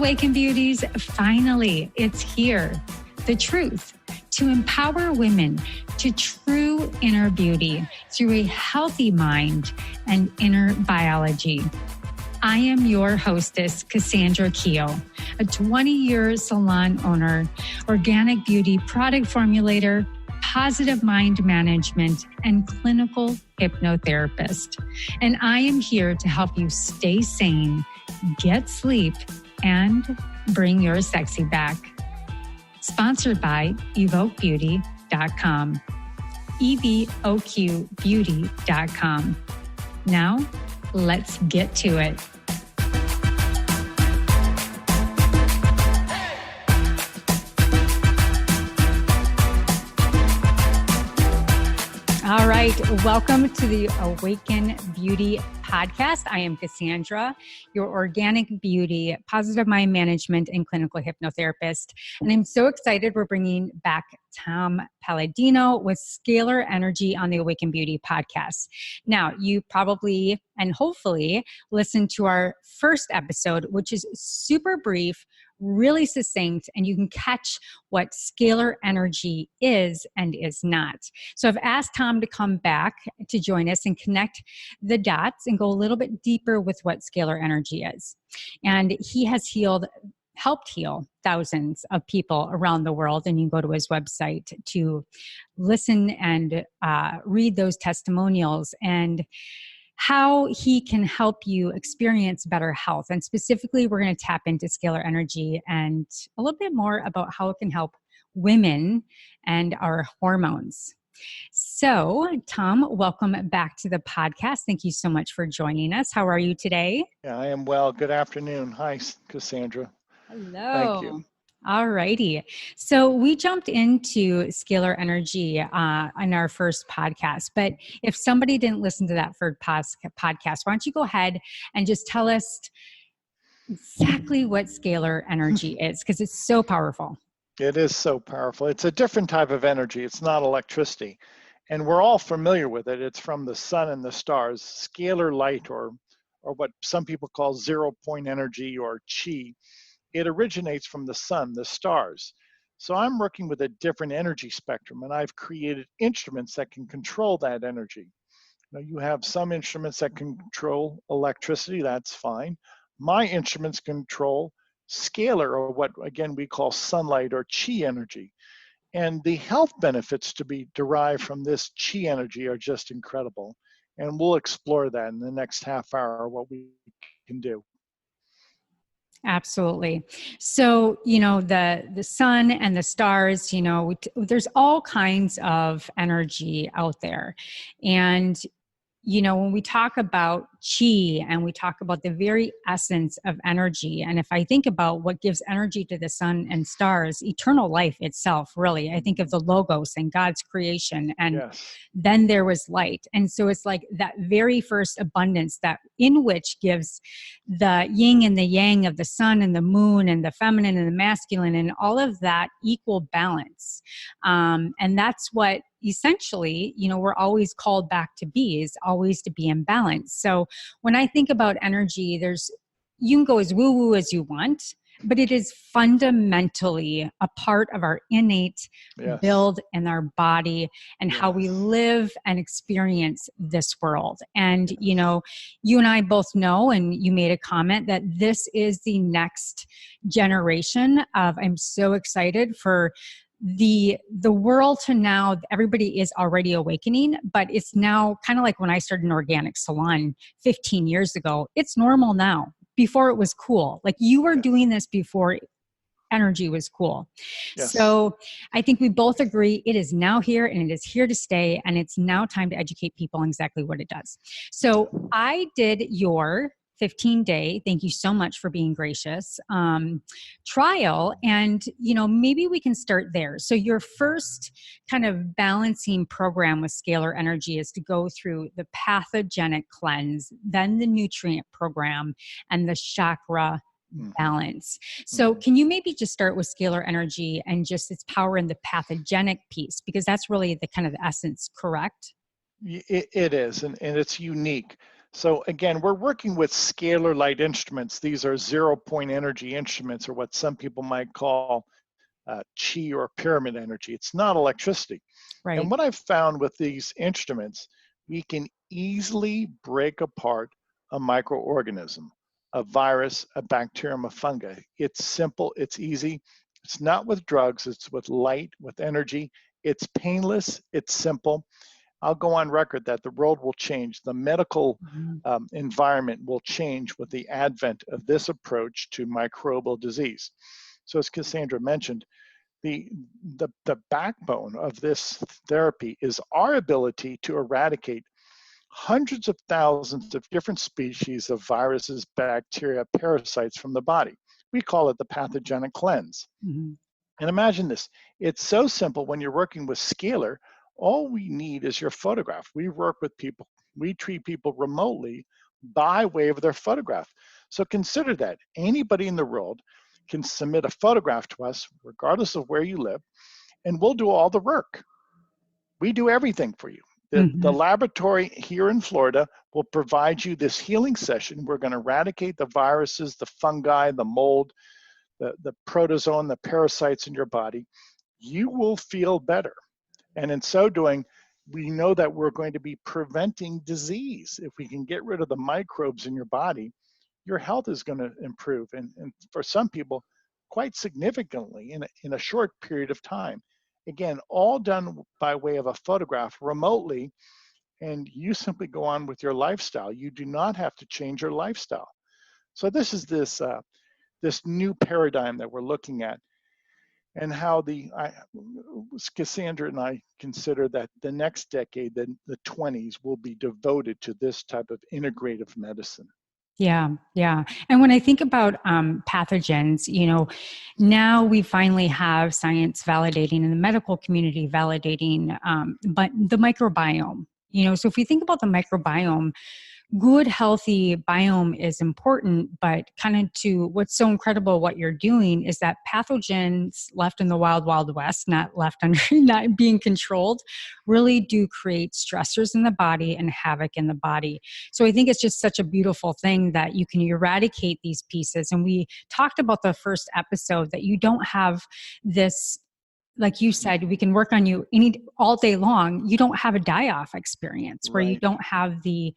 Awaken Beauties, finally, it's here. The truth to empower women to true inner beauty through a healthy mind and inner biology. I am your hostess, Cassandra Keogh, a 20-year salon owner, organic beauty product formulator, positive mind management, and clinical hypnotherapist. And I am here to help you stay sane, get sleep, and bring your sexy back. Sponsored by evoquebeauty.com. evoquebeauty.com. Now, let's get to it. All right. Welcome to the Awaken Beauty podcast. I am Cassandra, your organic beauty, positive mind management, and clinical hypnotherapist. And I'm so excited we're bringing back Tom Palladino with Scalar Energy on the Awaken Beauty podcast. Now, you probably and hopefully listened to our first episode, which is super brief, really succinct, and you can catch what scalar energy is and is not. So I've asked Tom to come back to join us and connect the dots and go a little bit deeper with what scalar energy is. And he has helped heal thousands of people around the world. And you can go to his website to listen and read those testimonials and how he can help you experience better health. And specifically, we're going to tap into scalar energy and a little bit more about how it can help women and our hormones. So, Tom, welcome back to the podcast. Thank you so much for joining us. How are you today? Yeah, I am well. Good afternoon. Hi, Cassandra. Hello. Thank you. All righty. So we jumped into scalar energy on our first podcast, but if somebody didn't listen to that first podcast, why don't you go ahead and just tell us exactly what scalar energy is, because it's so powerful. It is so powerful. It's a different type of energy. It's not electricity. And we're all familiar with it. It's from the sun and the stars. Scalar light, or what some people call 0-point energy or chi. It originates from the sun, the stars. So I'm working with a different energy spectrum, and I've created instruments that can control that energy. Now, you have some instruments that control electricity, that's fine. My instruments control scalar, or what again we call sunlight or chi energy. And the health benefits to be derived from this chi energy are just incredible. And we'll explore that in the next half hour, what we can do. Absolutely. So, the sun and the stars, there's all kinds of energy out there. And, when we talk about chi and we talk about the very essence of energy, and if I think about what gives energy to the sun and stars, eternal life itself, really, I think of the logos and God's creation, and then there was light. And so it's like that very first abundance that in which gives the yin and the yang of the sun and the moon and the feminine and the masculine and all of that equal balance. And that's what essentially, we're always called back to be, is always to be in balance. So when I think about energy, you can go as woo-woo as you want, but it is fundamentally a part of our innate build in our body and how we live and experience this world. And, you and I both know, and you made a comment that this is the next generation of, I'm so excited for the world to now, everybody is already awakening, but it's now kind of like when I started an organic salon 15 years ago, it's normal now. Before it was cool. Like you were doing this before energy was cool. Yes. So I think we both agree it is now here and it is here to stay. And it's now time to educate people on exactly what it does. So I did your 15-day, thank you so much for being gracious, trial. And, maybe we can start there. So your first kind of balancing program with scalar energy is to go through the pathogenic cleanse, then the nutrient program, and the chakra balance. So can you maybe just start with scalar energy and just its power in the pathogenic piece? Because that's really the kind of the essence, correct? It is, and it's unique. So again, we're working with scalar light instruments. These are 0 point energy instruments, or what some people might call chi or pyramid energy. It's not electricity. And Right. what I've found with these instruments, we can easily break apart a microorganism, a virus, a bacterium, a fungi. It's simple, it's easy. It's not with drugs, it's with light, with energy. It's painless, it's simple. I'll go on record that the world will change. The medical Mhm. environment will change with the advent of this approach to microbial disease. So as Cassandra mentioned, the, the backbone of this therapy is our ability to eradicate hundreds of thousands of different species of viruses, bacteria, parasites from the body. We call it the pathogenic cleanse. Mhm. And imagine this, it's so simple when you're working with Scalar, all we need is your photograph. We work with people, we treat people remotely by way of their photograph. So consider that anybody in the world can submit a photograph to us, regardless of where you live, and we'll do all the work. We do everything for you. The Mhm. laboratory here in Florida will provide you this healing session. We're going to eradicate the viruses, the fungi, the mold, the protozoan, the parasites in your body. You will feel better. And in so doing, we know that we're going to be preventing disease. If we can get rid of the microbes in your body, your health is going to improve. And for some people, quite significantly in a short period of time. Again, all done by way of a photograph remotely, and you simply go on with your lifestyle. You do not have to change your lifestyle. So this is this new paradigm that we're looking at, and how Cassandra and I consider that the next decade, the 20s, will be devoted to this type of integrative medicine. Yeah, yeah. And when I think about pathogens, now we finally have science validating and the medical community validating, but the microbiome. So if we think about the microbiome, good, healthy biome is important, but kind of to what's so incredible what you're doing is that pathogens left in the wild, wild west, not left under, not being controlled, really do create stressors in the body and havoc in the body. So I think it's just such a beautiful thing that you can eradicate these pieces. And we talked about the first episode that you don't have this, like you said, we can work on you all day long. You don't have a die-off experience where you Right. don't have the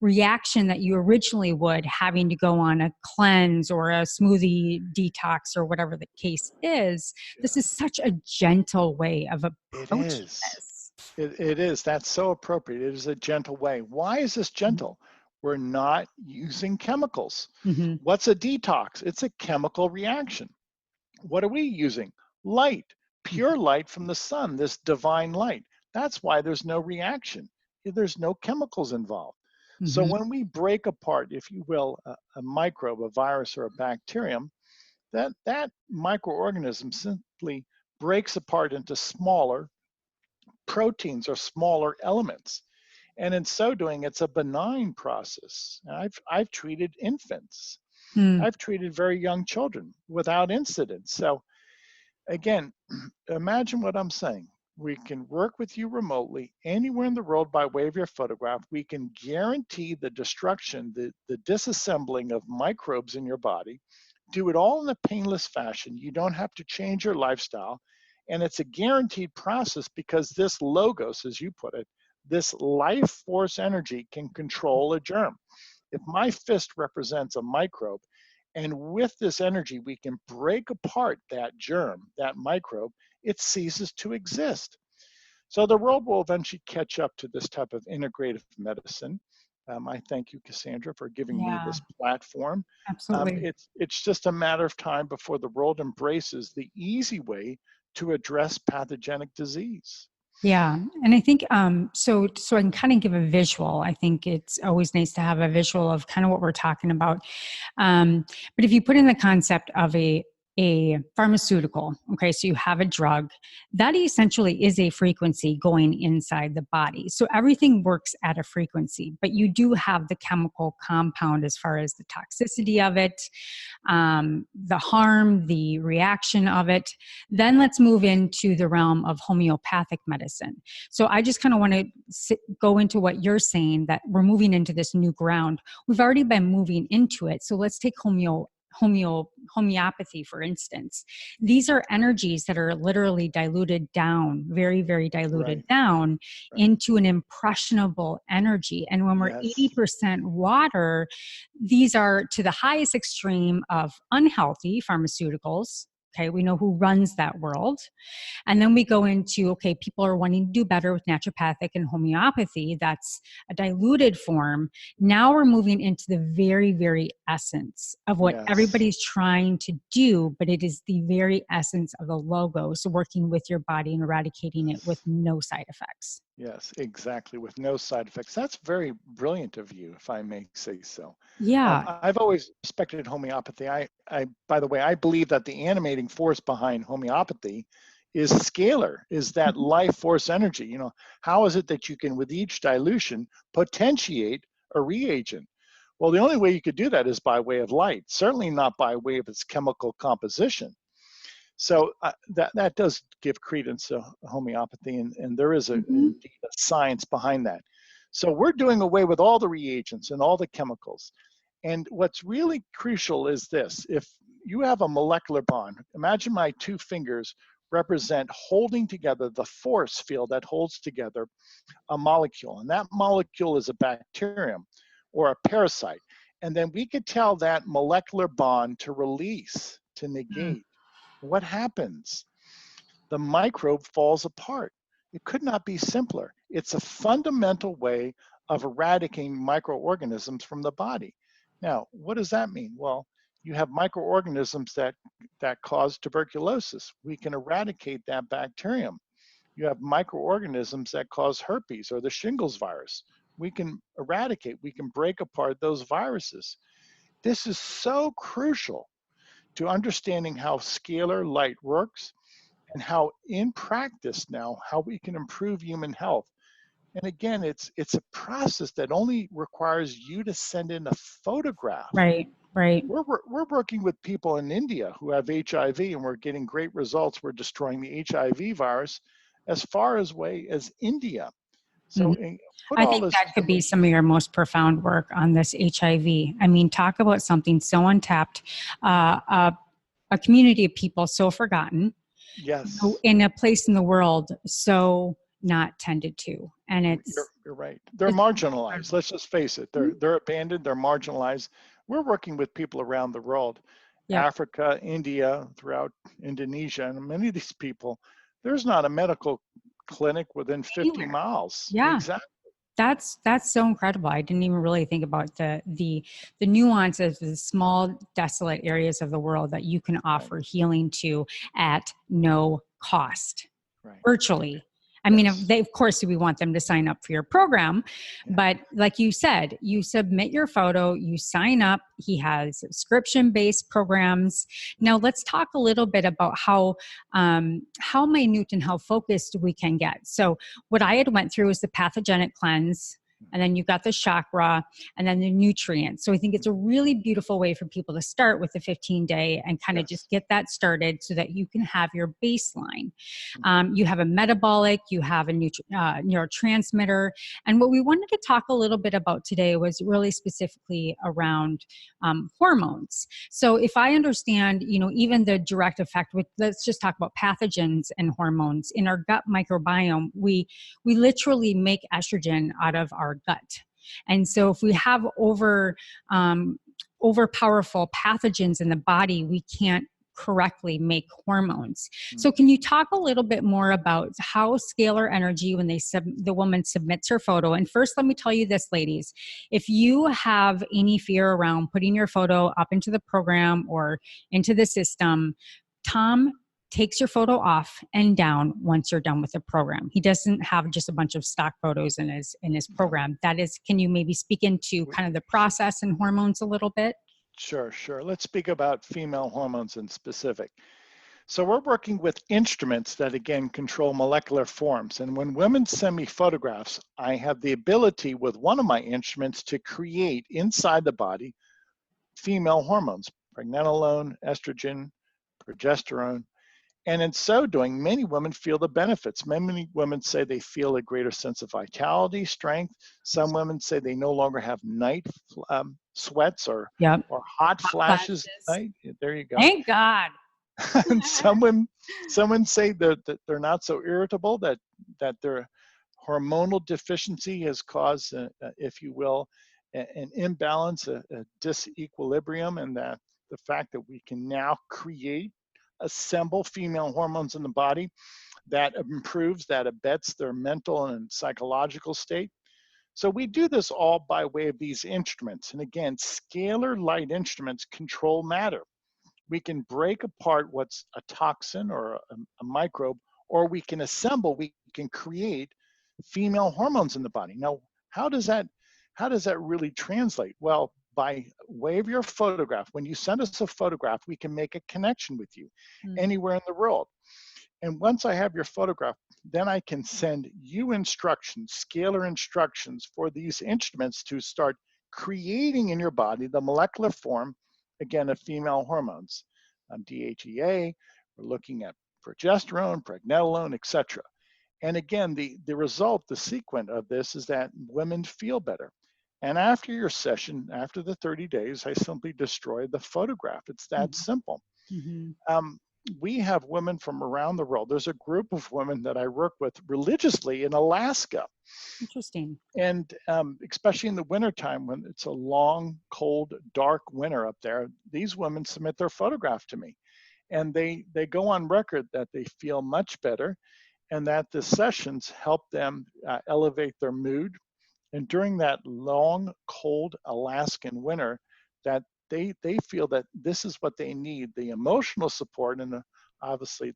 reaction that you originally would having to go on a cleanse or a smoothie detox or whatever the case is. This is such a gentle way of It approaching is. this. It is. That's so appropriate. It is a gentle way. Why is this gentle? We're not using chemicals. Mm-hmm. What's a detox? It's a chemical reaction. What are we using? Light, pure light from the sun, this divine light. That's why there's no reaction. There's no chemicals involved. So Mm-hmm. when we break apart, if you will, a microbe, a virus, or a bacterium, that microorganism simply breaks apart into smaller proteins or smaller elements. And in so doing, it's a benign process. I've treated infants. Mm-hmm. I've treated very young children without incident. So again, imagine what I'm saying. We can work with you remotely anywhere in the world by way of your photograph. We can guarantee the destruction, the disassembling of microbes in your body. Do it all in a painless fashion. You don't have to change your lifestyle. And it's a guaranteed process because this logos, as you put it, this life force energy can control a germ. If my fist represents a microbe, and with this energy, we can break apart that germ, that microbe, it ceases to exist. So the world will eventually catch up to this type of integrative medicine. I thank you, Cassandra, for giving me Yeah, this platform. absolutely. It's just a matter of time before the world embraces the easy way to address pathogenic disease. Yeah, and I think so I can kind of give a visual. I think it's always nice to have a visual of kind of what we're talking about. But if you put in the concept of a pharmaceutical, okay, so you have a drug, that essentially is a frequency going inside the body. So everything works at a frequency, but you do have the chemical compound as far as the toxicity of it, the harm, the reaction of it. Then let's move into the realm of homeopathic medicine. So I just kind of want to go into what you're saying, that we're moving into this new ground. We've already been moving into it. So let's take homeopathy, for instance. These are energies that are literally diluted down, very, very diluted down into an impressionable energy. And when we're 80% water, these are to the highest extreme of unhealthy pharmaceuticals. Okay, we know who runs that world. And then we go into, okay, people are wanting to do better with naturopathic and homeopathy. That's a diluted form. Now we're moving into the very, very essence of what everybody's trying to do, but it is the very essence of the logo. So working with your body and eradicating it with no side effects. Yes, exactly. With no side effects. That's very brilliant of you, if I may say so. Yeah. I've always respected homeopathy. By the way, I believe that the animating force behind homeopathy is scalar, is that life force energy. You know, how is it that you can, with each dilution, potentiate a reagent? Well, the only way you could do that is by way of light, certainly not by way of its chemical composition. So that does give credence to homeopathy, and there is indeed a science behind that. So we're doing away with all the reagents and all the chemicals. And what's really crucial is this: if you have a molecular bond, imagine my two fingers represent holding together the force field that holds together a molecule, and that molecule is a bacterium or a parasite. And then we could tell that molecular bond to release, to negate. What happens? The microbe falls apart. It could not be simpler. It's a fundamental way of eradicating microorganisms from the body. Now, what does that mean? Well, you have microorganisms that cause tuberculosis. We can eradicate that bacterium. You have microorganisms that cause herpes or the shingles virus. We can eradicate, we can break apart those viruses. This is so crucial to understanding how scalar light works and how in practice now, how we can improve human health. And again, it's a process that only requires you to send in a photograph. Right. We're working with people in India who have HIV, and we're getting great results. We're destroying the HIV virus as far away as India. So I think that could be some of your most profound work on this HIV. I mean, talk about something so untapped, a community of people so forgotten, in a place in the world so not tended to. And you're right. They're marginalized. Let's just face it. They're abandoned. They're marginalized. We're working with people around the world, Africa, India, throughout Indonesia, and many of these people, there's not a medical clinic within 50 miles. Yeah. Exactly. That's so incredible. I didn't even really think about the nuances, the small, desolate areas of the world that you can offer healing to at no cost, virtually. I mean, of course, we want them to sign up for your program, but like you said, you submit your photo, you sign up. He has subscription-based programs. Now, let's talk a little bit about how minute and how focused we can get. So, what I had went through was the pathogenic cleanse. And then you've got the chakra and then the nutrients. So I think it's a really beautiful way for people to start with the 15-day and kind of just get that started so that you can have your baseline. You have a metabolic, you have a neurotransmitter. And what we wanted to talk a little bit about today was really specifically around hormones. So if I understand, even the direct effect, let's just talk about pathogens and hormones. In our gut microbiome, we literally make estrogen out of our gut. And so if we have over powerful pathogens in the body, we can't correctly make hormones. So can you talk a little bit more about how Scalar Energy, when the woman submits her photo, and first let me tell you this, ladies, if you have any fear around putting your photo up into the program or into the system, Tom takes your photo off and down once you're done with the program. He doesn't have just a bunch of stock photos in his program. That is, can you maybe speak into kind of the process and hormones a little bit? Sure, sure. Let's speak about female hormones in specific. So we're working with instruments that, again, control molecular forms. And when women send me photographs, I have the ability with one of my instruments to create inside the body female hormones, pregnenolone, estrogen, progesterone. And in so doing, many women feel the benefits. Many women say they feel a greater sense of vitality, strength. Some women say they no longer have night sweats Yep. or hot Hot flashes at flashes. night. There you go. Thank God. And some women say that they're not so irritable, that their hormonal deficiency has caused, if you will, an imbalance, a disequilibrium, and that the fact that we can now assemble female hormones in the body that improves, that abets their mental and psychological state. So we do this all by way of these instruments. And again, scalar light instruments control matter. We can break apart what's a toxin or a microbe, or we can create female hormones in the body. Now, how does that really translate? Well, by way of your photograph, when you send us a photograph, we can make a connection with you anywhere in the world. And once I have your photograph, then I can send you instructions, scalar instructions for these instruments to start creating in your body the molecular form, again, of female hormones. DHEA, we're looking at progesterone, pregnenolone, etc. And again, the result, the sequence of this is that women feel better. And after your session, after the 30 days, I simply destroy the photograph. It's that simple. We have women from around the world. There's a group of women that I work with religiously in Alaska. Interesting. And especially in the wintertime when it's a long, cold, dark winter up there, these women submit their photograph to me. And they go on record that they feel much better and that the sessions help them elevate their mood. And during that long, cold Alaskan winter, that they feel that this is what they need, the emotional support and obviously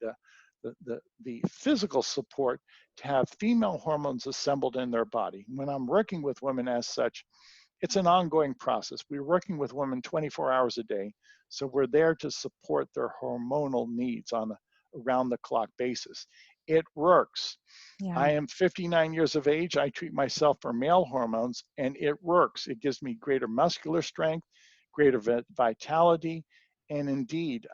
the physical support to have female hormones assembled in their body. When I'm working with women as such, it's an ongoing process. We're working with women 24 hours a day. So we're there to support their hormonal needs on a around the clock basis. It works. Yeah. I am 59 years of age. I treat myself for male hormones and it works. It gives me greater muscular strength, greater vitality. And indeed,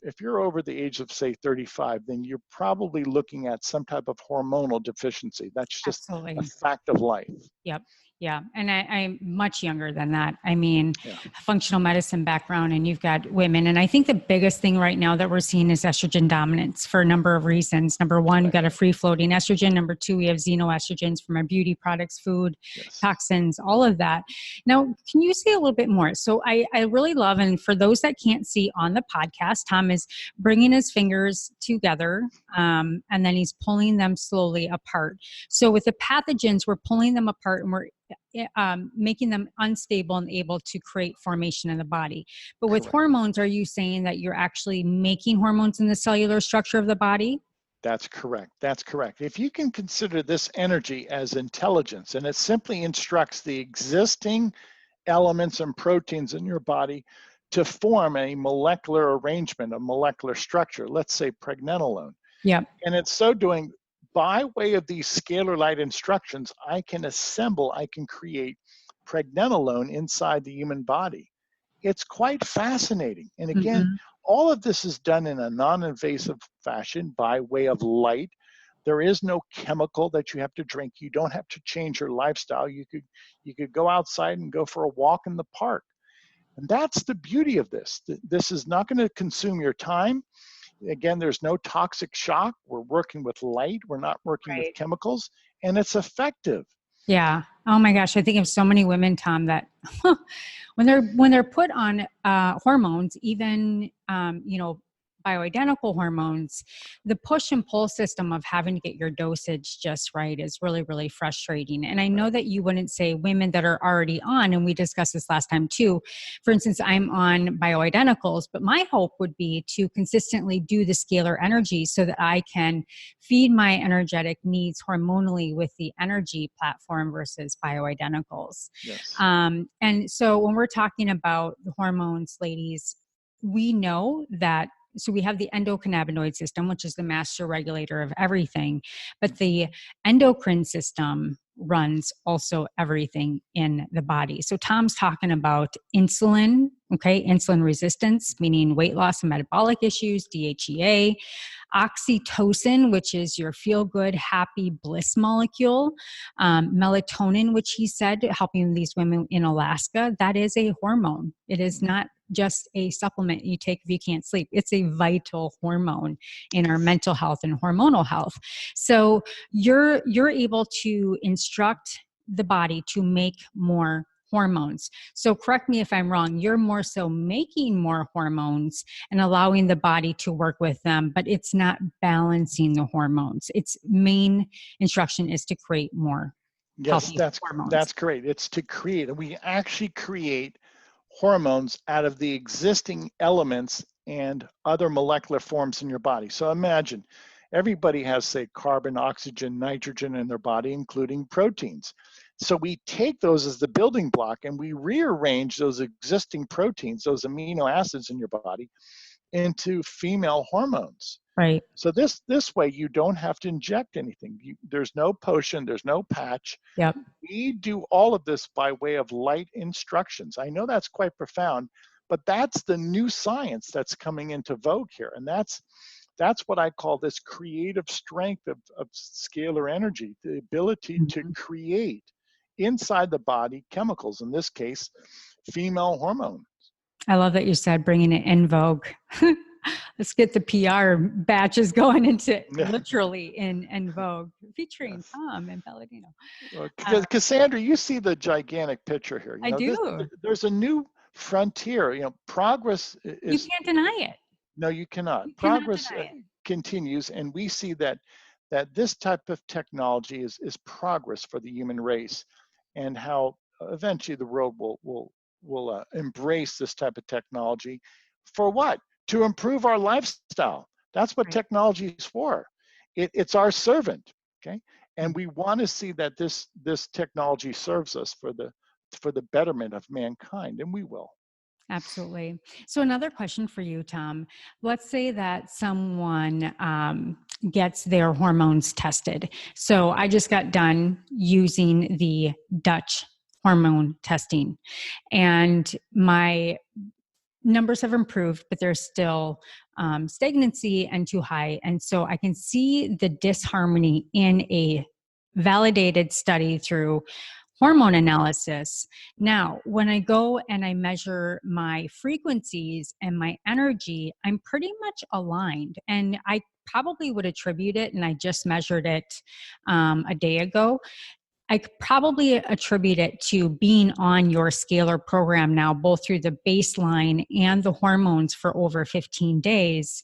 if you're over the age of say 35, then you're probably looking at some type of hormonal deficiency. That's just Absolutely. a fact of life. Yep. Yeah. And I'm much younger than that. I mean, Yeah. functional medicine background, and you've got women. And I think the biggest thing right now that we're seeing is estrogen dominance for a number of reasons. Number one, we've got a free floating estrogen. Number two, we have xenoestrogens from our beauty products, food, Yes. toxins, all of that. Now, can you say a little bit more? So I really love, and for those that can't see on the podcast, Tom is bringing his fingers together and then he's pulling them slowly apart. So with the pathogens, we're pulling them apart and we're making them unstable and able to create formation in the body. But with Correct. hormones, are you saying that you're actually making hormones in the cellular structure of the body? That's correct. That's correct. If you can consider this energy as intelligence, and it simply instructs the existing elements and proteins in your body to form a molecular arrangement, a molecular structure, let's say pregnenolone. Yeah. And it's so doing, by way of these scalar light instructions, I can create pregnenolone inside the human body. It's quite fascinating. And again, all of this is done in a non-invasive fashion by way of light. There is no chemical that you have to drink. You don't have to change your lifestyle. You could go outside and go for a walk in the park. And that's the beauty of this. This is not going to consume your time. Again, there's no toxic shock. We're working with light. We're not working with chemicals, and it's effective. Yeah. Oh my gosh. I think of so many women, Tom, that when they're put on hormones, even, bioidentical hormones, the push and pull system of having to get your dosage just right is really, really frustrating. And I know that you wouldn't say women that are already on, and we discussed this last time too. For instance, I'm on bioidenticals, but my hope would be to consistently do the scalar energy so that I can feed my energetic needs hormonally with the energy platform versus bioidenticals. Yes. And so when we're talking about the hormones, ladies, we know that, so we have the endocannabinoid system, which is the master regulator of everything, but the endocrine system runs also everything in the body. So Tom's talking about insulin, okay, insulin resistance, meaning weight loss and metabolic issues, DHEA, oxytocin, which is your feel-good, happy, bliss molecule, melatonin, which he said, helping these women in Alaska, that is a hormone. It is not just a supplement you take if you can't sleep. It's a vital hormone in our mental health and hormonal health. So you're able to instruct the body to make more hormones. So correct me if I'm wrong, you're more so making more hormones and allowing the body to work with them, but it's not balancing the hormones. Its main instruction is to create more healthy hormones. That's great. It's to create, and we actually create hormones out of the existing elements and other molecular forms in your body. So imagine everybody has, say, carbon, oxygen, nitrogen in their body, including proteins. So we take those as the building block and we rearrange those existing proteins, those amino acids in your body, into female hormones. Right. So this way you don't have to inject anything. There's no potion, there's no patch. Yep. We do all of this by way of light instructions. I know that's quite profound, but that's the new science that's coming into vogue here. And that's what I call this creative strength of scalar energy, the ability to create inside the body chemicals, in this case, female hormone. I love that you said bringing it in vogue. Let's get the PR batches going into literally in vogue, featuring Tom and Palladino. Cassandra, you see the gigantic picture here. I do. There's a new frontier. Progress is. You can't deny it. No, you cannot. Progress continues, and we see that this type of technology is progress for the human race, and how eventually the world will embrace this type of technology. For what? To improve our lifestyle. That's what technology is for. It's our servant, okay? And we want to see that this technology serves us for the betterment of mankind, and we will. Absolutely. So another question for you, Tom. Let's say that someone gets their hormones tested. So I just got done using the Dutch hormone testing, and my numbers have improved, but there's still stagnancy and too high. And so I can see the disharmony in a validated study through hormone analysis. Now, when I go and I measure my frequencies and my energy, I'm pretty much aligned. And I probably would attribute it, and I just measured it a day ago. I could probably attribute it to being on your scalar program now, both through the baseline and the hormones for over 15 days.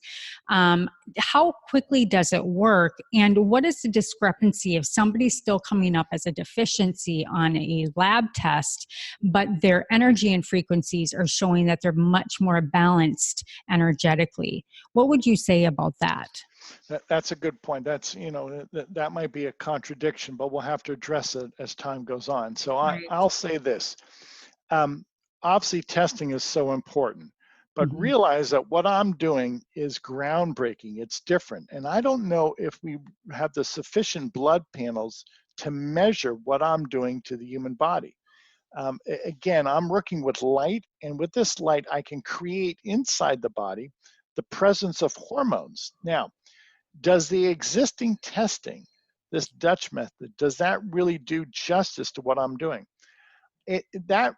How quickly does it work? And what is the discrepancy if somebody's still coming up as a deficiency on a lab test, but their energy and frequencies are showing that they're much more balanced energetically? What would you say about that? That's a good point. That's, that might be a contradiction, but we'll have to address it as time goes on. So I'll say this. Obviously, testing is so important, but realize that what I'm doing is groundbreaking. It's different. And I don't know if we have the sufficient blood panels to measure what I'm doing to the human body. Again, I'm working with light, and with this light, I can create inside the body the presence of hormones. Now, does the existing testing, this Dutch method, does that really do justice to what I'm doing? That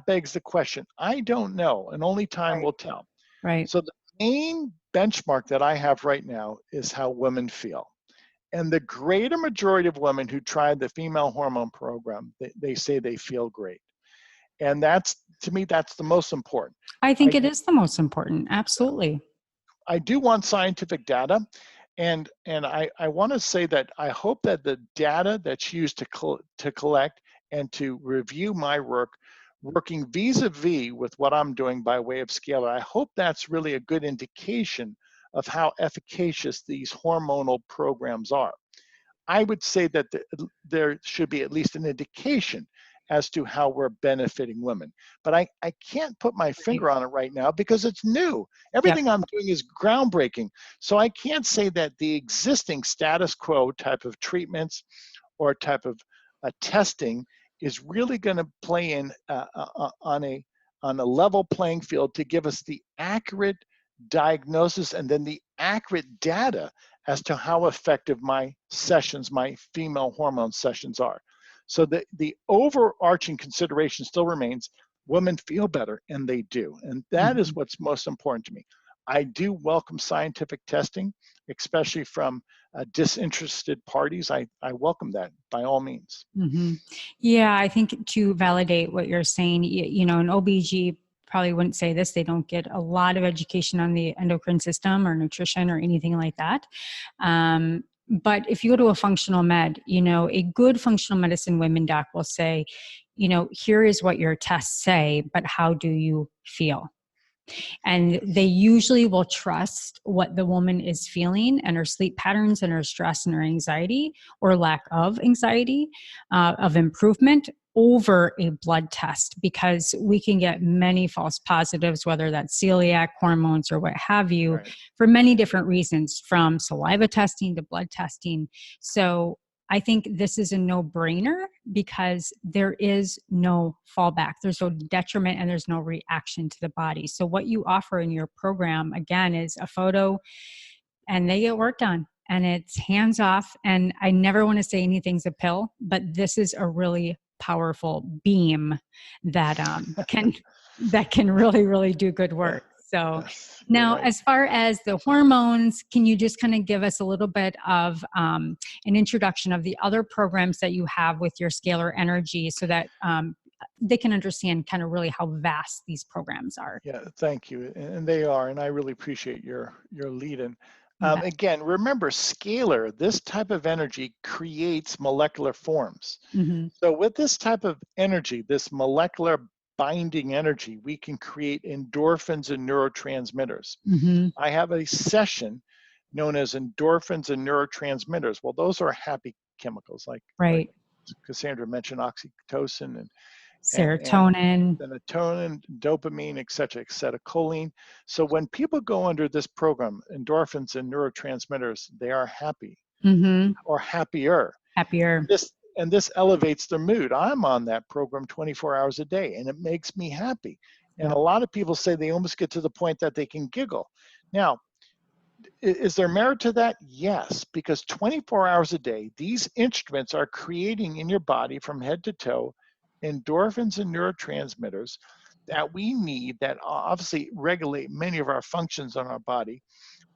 begs the question. I don't know, and only time will tell. Right. So the main benchmark that I have right now is how women feel. And the greater majority of women who tried the female hormone program, they say they feel great. And to me, that's the most important. I think it is the most important. Absolutely. I do want scientific data, and I want to say that I hope that the data that's used to collect and to review my work, working vis-a-vis with what I'm doing by way of Scalar, I hope that's really a good indication of how efficacious these hormonal programs are. I would say that there should be at least an indication as to how we're benefiting women. But I can't put my finger on it right now because it's new. Yep. Everything I'm doing is groundbreaking. So I can't say that the existing status quo type of treatments or type of testing is really going to play in on a level playing field to give us the accurate diagnosis and then the accurate data as to how effective my sessions, my female hormone sessions are. So the overarching consideration still remains women feel better, and they do. And that is what's most important to me. I do welcome scientific testing, especially from disinterested parties. I welcome that by all means. Yeah, I think to validate what you're saying, you know, an OBG probably wouldn't say this. They don't get a lot of education on the endocrine system or nutrition or anything like that. But if you go to a functional med, you know, a good functional medicine women doc will say, you know, here is what your tests say, but how do you feel? And they usually will trust what the woman is feeling and her sleep patterns and her stress and her anxiety or lack of anxiety, of improvement over a blood test, because we can get many false positives, whether that's celiac, hormones, or what have you, Right. for many different reasons, from saliva testing to blood testing. So I think this is a no-brainer because there is no fallback. There's no detriment and there's no reaction to the body. So what you offer in your program, again, is a photo and they get work done and it's hands off. And I never want to say anything's a pill, but this is a really powerful beam that can really, really do good work. So Yes, you're now, right. as far as the hormones, can you just kind of give us a little bit of an introduction of the other programs that you have with your Scalar Energy so that they can understand kind of really how vast these programs are? Yeah, thank you. And they are, and I really appreciate your lead in. You bet. Again, remember, scalar, this type of energy creates molecular forms. Mm-hmm. So with this type of energy, this molecular binding energy, we can create endorphins and neurotransmitters. Mm-hmm. I have a session known as endorphins and neurotransmitters. Well, those are happy chemicals, like Right. Cassandra mentioned, oxytocin and Serotonin. serotonin, dopamine, et cetera, acetylcholine. So when people go under this program, endorphins and neurotransmitters, they are happy Mm-hmm. or happier. Happier. And this elevates their mood. I'm on that program 24 hours a day, and it makes me happy. And a Yep. lot of people say they almost get to the point that they can giggle. Now, is there merit to that? Yes, because 24 hours a day, these instruments are creating in your body from head to toe endorphins and neurotransmitters that we need that obviously regulate many of our functions on our body.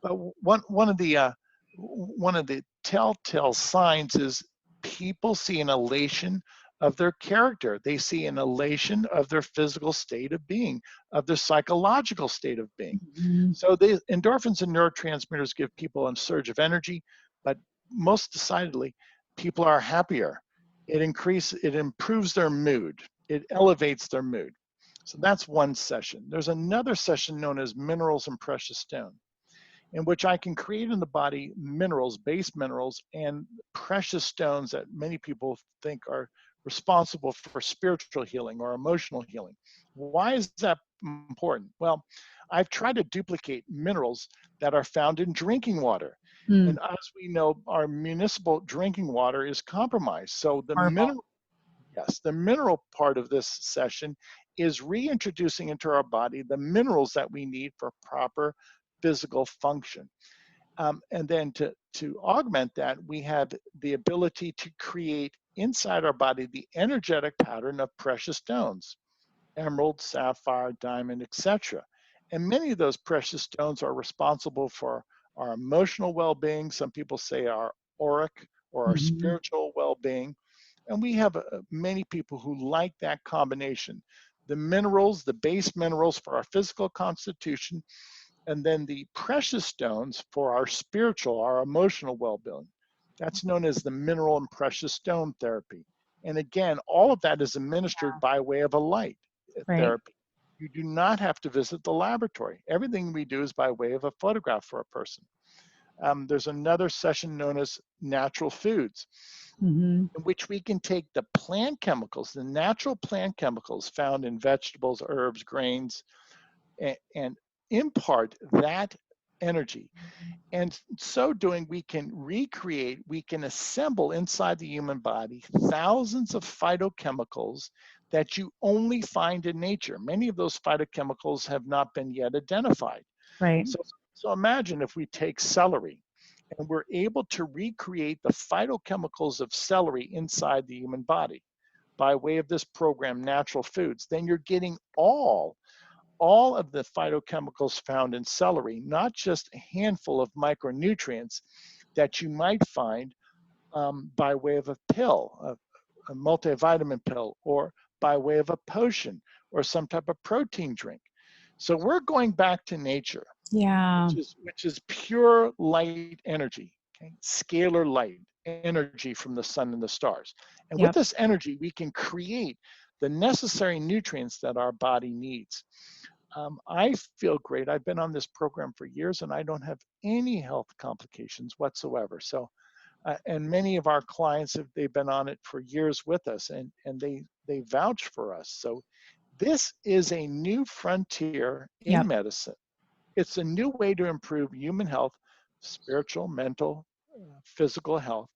But one of the telltale signs is people see an elation of their character. They see an elation of their physical state of being, of their psychological state of being. Mm-hmm. So the endorphins and neurotransmitters give people a surge of energy, but most decidedly, people are happier. It improves their mood. It elevates their mood. So that's one session. There's another session known as minerals and precious stone, in which I can create in the body minerals, base minerals, and precious stones that many people think are responsible for spiritual healing or emotional healing. Why is that important? Well, I've tried to duplicate minerals that are found in drinking water. Mm. And as we know, our municipal drinking water is compromised. So Horrible. the mineral part of this session is reintroducing into our body the minerals that we need for proper physical function. And then to augment that, we have the ability to create inside our body the energetic pattern of precious stones, emerald, sapphire, diamond, etc. And many of those precious stones are responsible for our emotional well-being. Some people say our auric or our Mm-hmm. spiritual well-being. And we have many people who like that combination. The minerals, the base minerals for our physical constitution, And then the precious stones for our spiritual, our emotional well-being. That's known as the mineral and precious stone therapy. And again, all of that is administered by way of a light Right. therapy. You do not have to visit the laboratory. Everything we do is by way of a photograph for a person. There's another session known as natural foods, Mm-hmm. in which we can take the plant chemicals, the natural plant chemicals found in vegetables, herbs, grains, and impart that energy. And so doing, we can recreate, we can assemble inside the human body thousands of phytochemicals that you only find in nature. Many of those phytochemicals have not been yet identified. Right. So imagine if we take celery and we're able to recreate the phytochemicals of celery inside the human body by way of this program, Natural Foods, then you're getting all of the phytochemicals found in celery, not just a handful of micronutrients that you might find by way of a pill, a multivitamin pill, or by way of a potion or some type of protein drink. So we're going back to nature, Yeah. which is pure light energy, okay? Scalar light energy from the sun and the stars. And with Yep. this energy, we can create the necessary nutrients that our body needs. I feel great. I've been on this program for years and I don't have any health complications whatsoever. So, and many of our clients they've been on it for years with us and they vouch for us. So this is a new frontier in Yep. medicine. It's a new way to improve human health, spiritual, mental, physical health.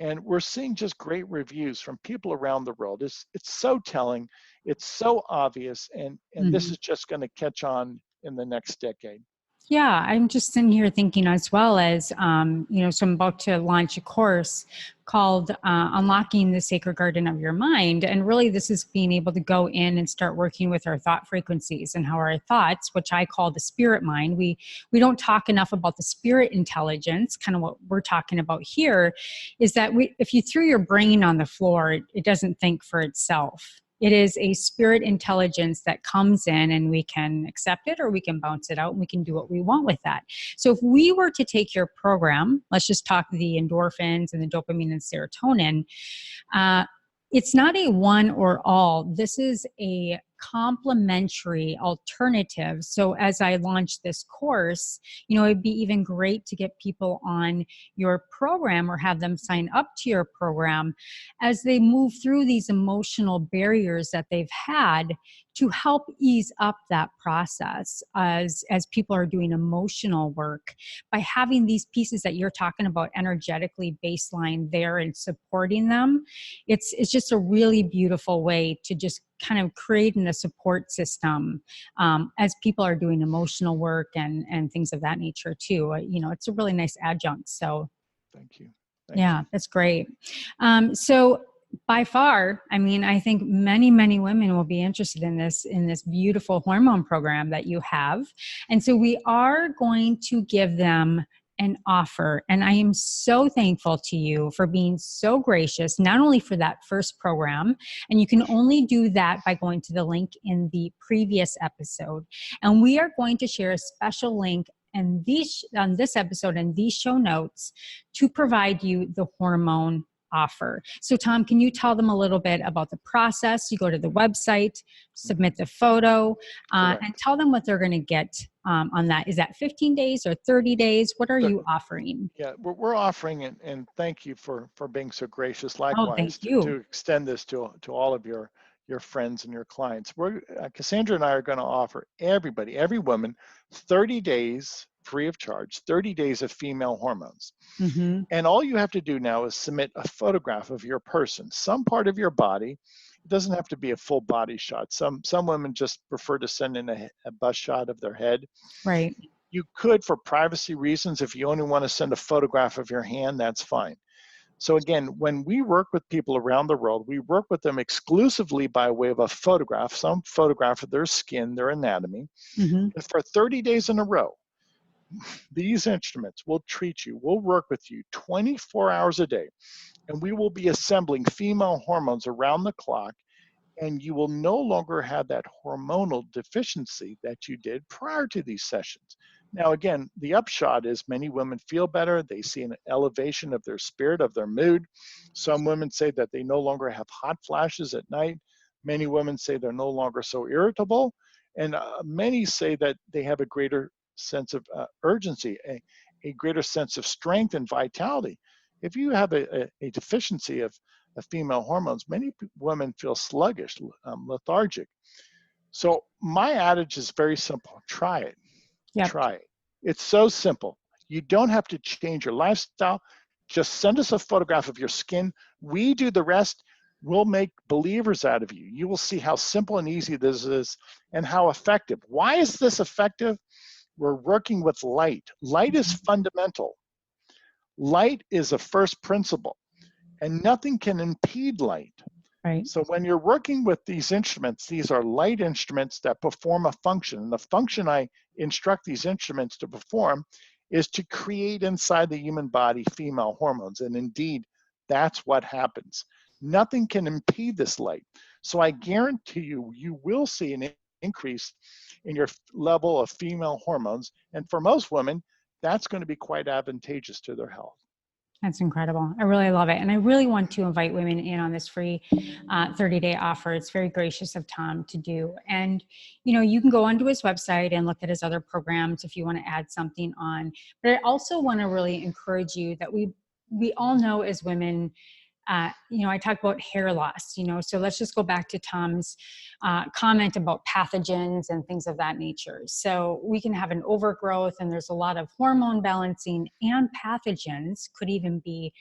And we're seeing just great reviews from people around the world. It's so telling, it's so obvious, and this Mm-hmm. is just going to catch on in the next decade. Yeah, I'm just sitting here thinking as well as, so I'm about to launch a course called Unlocking the Sacred Garden of Your Mind. And really, this is being able to go in and start working with our thought frequencies and how our thoughts, which I call the spirit mind, we don't talk enough about the spirit intelligence, kind of what we're talking about here, is that if you threw your brain on the floor, it doesn't think for itself. It is a spirit intelligence that comes in and we can accept it or we can bounce it out and we can do what we want with that. So if we were to take your program, let's just talk the endorphins and the dopamine and serotonin, it's not a one or all. This is a complementary alternative. So as I launch this course, it'd be even great to get people on your program or have them sign up to your program as they move through these emotional barriers that they've had to help ease up that process as people are doing emotional work by having these pieces that you're talking about energetically baseline there and supporting them. It's just a really beautiful way to just kind of creating a support system as people are doing emotional work and things of that nature too. It's a really nice adjunct. So Thank you. Yeah, You. that's great. So by far, I think many, many women will be interested in this beautiful hormone program that you have. And so we are going to give them an offer. And I am so thankful to you for being so gracious, not only for that first program, and you can only do that by going to the link in the previous episode. And we are going to share a special link and on this episode and these show notes to provide you the hormone offer. So Tom, can you tell them a little bit about the process? You go to the website, submit the photo, and tell them what they're going to get on that. Is that 15 days or 30 days? What are you offering? Yeah, we're offering it, and thank you for being so gracious. Oh, thank Likewise, you. to extend this to all of your friends and your clients. Cassandra and I are going to offer every woman, 30 days free of charge, 30 days of female hormones. Mm-hmm. And all you have to do now is submit a photograph of your person, some part of your body. It doesn't have to be a full body shot. Some women just prefer to send in a bust shot of their head. Right. You could, for privacy reasons, if you only want to send a photograph of your hand, that's fine. So again, when we work with people around the world, we work with them exclusively by way of a photograph, some photograph of their skin, their anatomy. Mm-hmm. And for 30 days in a row, these instruments will treat you, we'll work with you 24 hours a day, and we will be assembling female hormones around the clock, and you will no longer have that hormonal deficiency that you did prior to these sessions. Now, again, the upshot is many women feel better. They see an elevation of their spirit, of their mood. Some women say that they no longer have hot flashes at night. Many women say they're no longer so irritable. And many say that they have a greater sense of urgency, a greater sense of strength and vitality. If you have a deficiency of female hormones, many women feel sluggish, lethargic. So my adage is very simple. Try it. Yep. Try it. It's so simple. You don't have to change your lifestyle. Just send us a photograph of your skin. We do the rest. We'll make believers out of you. You will see how simple and easy this is and how effective. Why is this effective? We're working with light. Light is fundamental. Light is a first principle, and nothing can impede light. Right. So when you're working with these instruments, these are light instruments that perform a function. And the function I instruct these instruments to perform is to create inside the human body female hormones. And indeed, that's what happens. Nothing can impede this light. So I guarantee you, you will see an increase in your level of female hormones. And for most women, that's going to be quite advantageous to their health. That's incredible. I really love it. And I really want to invite women in on this free 30-day offer. It's very gracious of Tom to do. And, you can go onto his website and look at his other programs if you want to add something on. But I also want to really encourage you that we all know as women, I talk about hair loss, so let's just go back to Tom's comment about pathogens and things of that nature. So we can have an overgrowth, and there's a lot of hormone balancing and pathogens, could even be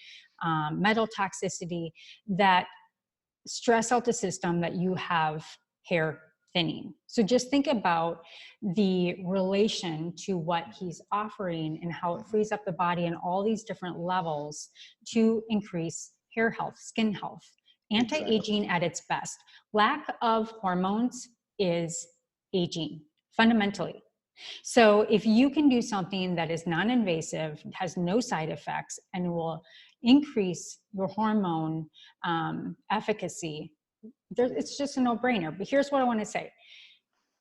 metal toxicity, that stress out the system, that you have hair thinning. So just think about the relation to what he's offering and how it frees up the body in all these different levels to increase hair health, skin health, anti-aging at its best. Lack of hormones is aging, fundamentally. So if you can do something that is non-invasive, has no side effects, and will increase your hormone efficacy, it's just a no-brainer. But here's what I want to say.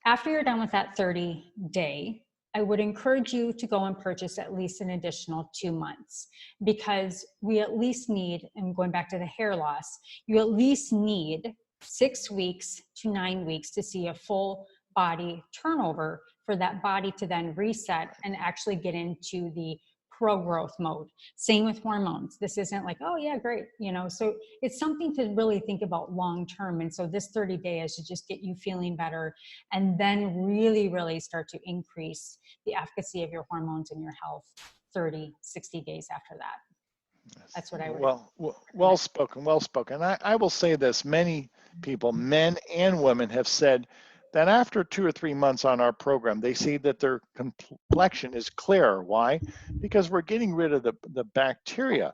After you're done with that 30-day, I would encourage you to go and purchase at least an additional 2 months, because we at least need, and going back to the hair loss, you at least need 6 weeks to 9 weeks to see a full body turnover for that body to then reset and actually get into the pro-growth mode. Same with hormones. This isn't like, oh yeah, great. So it's something to really think about long-term. And so this 30 days to just get you feeling better, and then really, really start to increase the efficacy of your hormones and your health 30, 60 days after that. That's what I would. Well spoken. I will say this, many people, men and women, have said that after 2 or 3 months on our program, they see that their complexion is clearer. Why? Because we're getting rid of the bacteria,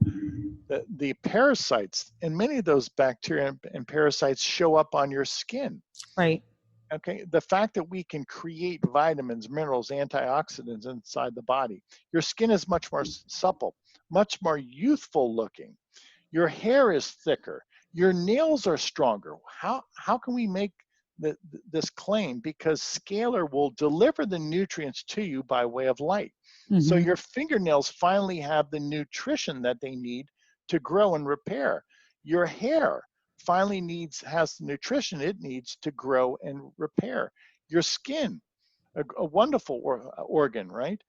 the parasites, and many of those bacteria and parasites show up on your skin. Right. Okay, the fact that we can create vitamins, minerals, antioxidants inside the body. Your skin is much more supple, much more youthful looking. Your hair is thicker. Your nails are stronger. How can we make this claim? Because Scalar will deliver the nutrients to you by way of light. Mm-hmm. So your fingernails finally have the nutrition that they need to grow and repair. Your hair finally has the nutrition it needs to grow and repair. Your skin, a wonderful organ, right?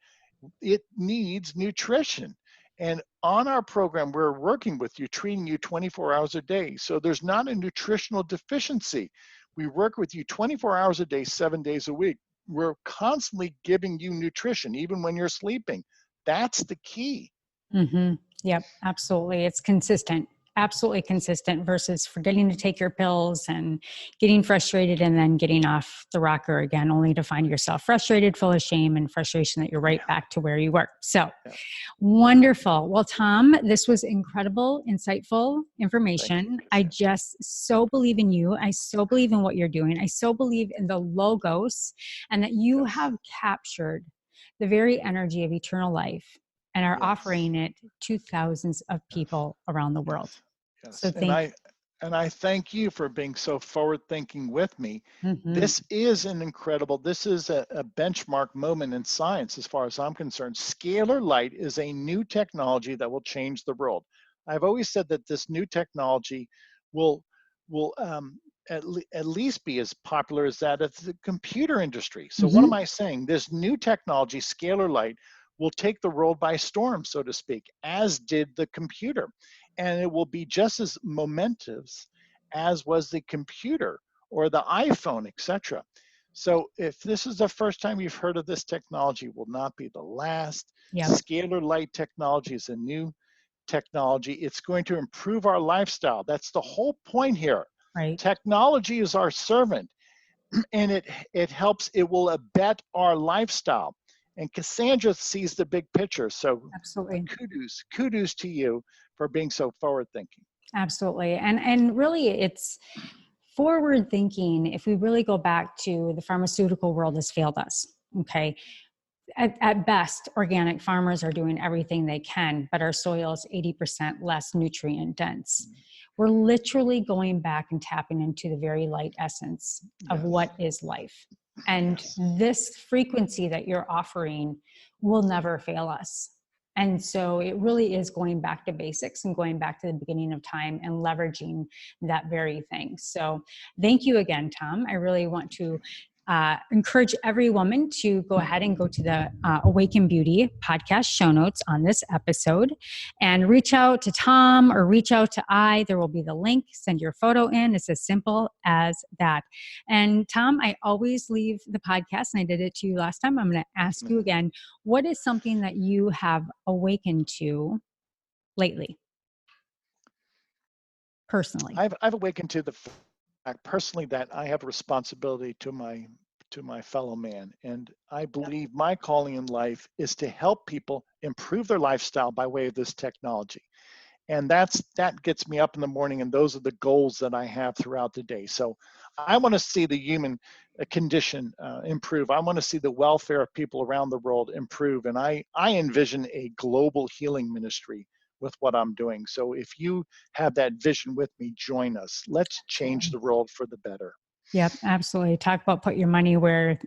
It needs nutrition. And on our program, we're working with you, treating you 24 hours a day. So there's not a nutritional deficiency. We work with you 24 hours a day, 7 days a week. We're constantly giving you nutrition, even when you're sleeping. That's the key. Mm-hmm. Yep, absolutely. It's consistent. Absolutely consistent, versus forgetting to take your pills and getting frustrated and then getting off the rocker again, only to find yourself frustrated, full of shame and frustration that you're right back to where you were. So wonderful. Well, Tom, this was incredible, insightful information. I just so believe in you. I so believe in what you're doing. I so believe in the logos, and that you have captured the very energy of eternal life and are offering it to thousands of people around the world. Yes. So And And I thank you for being so forward thinking with me. Mm-hmm. This is a benchmark moment in science as far as I'm concerned. Scalar light is a new technology that will change the world. I've always said that this new technology will at least be as popular as that of the computer industry. So what am I saying? This new technology, scalar light, will take the world by storm, so to speak, as did the computer. And it will be just as momentous as was the computer or the iPhone, etc. So if this is the first time you've heard of this technology, it will not be the last. Yep. Scalar light technology is a new technology. It's going to improve our lifestyle. That's the whole point here. Right. Technology is our servant, and it helps, it will abet our lifestyle. And Cassandra sees the big picture. So absolutely, kudos to you for being so forward thinking. Absolutely. And really it's forward thinking. If we really go back to the pharmaceutical world has failed us. Okay. At best, organic farmers are doing everything they can, but our soil is 80% less nutrient dense. We're literally going back and tapping into the very light essence of what is life. And this frequency that you're offering will never fail us. And so it really is going back to basics and going back to the beginning of time and leveraging that very thing. So thank you again, Tom. I really want to encourage every woman to go ahead and go to the Awaken Beauty podcast show notes on this episode and reach out to Tom or reach out to I. There will be the link. Send your photo in. It's as simple as that. And Tom, I always leave the podcast, and I did it to you last time. I'm going to ask you again, what is something that you have awakened to lately? Personally. I've awakened to the fact personally that I have a responsibility to my fellow man, and I believe my calling in life is to help people improve their lifestyle by way of this technology. And that gets me up in the morning, and those are the goals that I have throughout the day. So I want to see the human condition improve. I want to see the welfare of people around the world improve, and I envision a global healing ministry with what I'm doing. So if you have that vision with me, join us. Let's change the world for the better. Yep, absolutely. Talk about put your money where,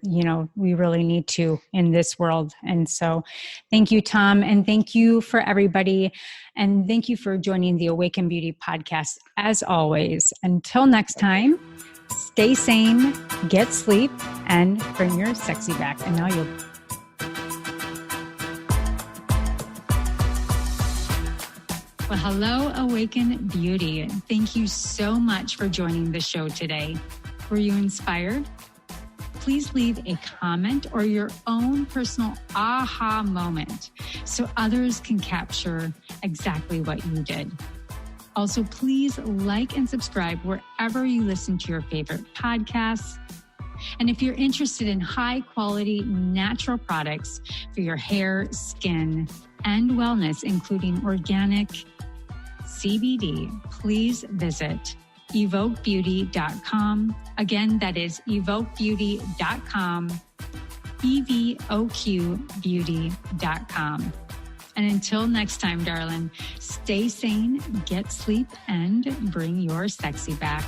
we really need to in this world. And so thank you, Tom. And thank you for everybody. And thank you for joining the Awaken Beauty podcast. As always, until next time, stay sane, get sleep, and bring your sexy back. And now you'll Well, hello, Awaken Beauty. Thank you so much for joining the show today. Were you inspired? Please leave a comment or your own personal aha moment so others can capture exactly what you did. Also, please like and subscribe wherever you listen to your favorite podcasts. And if you're interested in high quality natural products for your hair, skin, and wellness, including organic CBD, please visit evoquebeauty.com. Again, that is evoquebeauty.com, evoquebeauty.com. And until next time, darling, stay sane, get sleep, and bring your sexy back.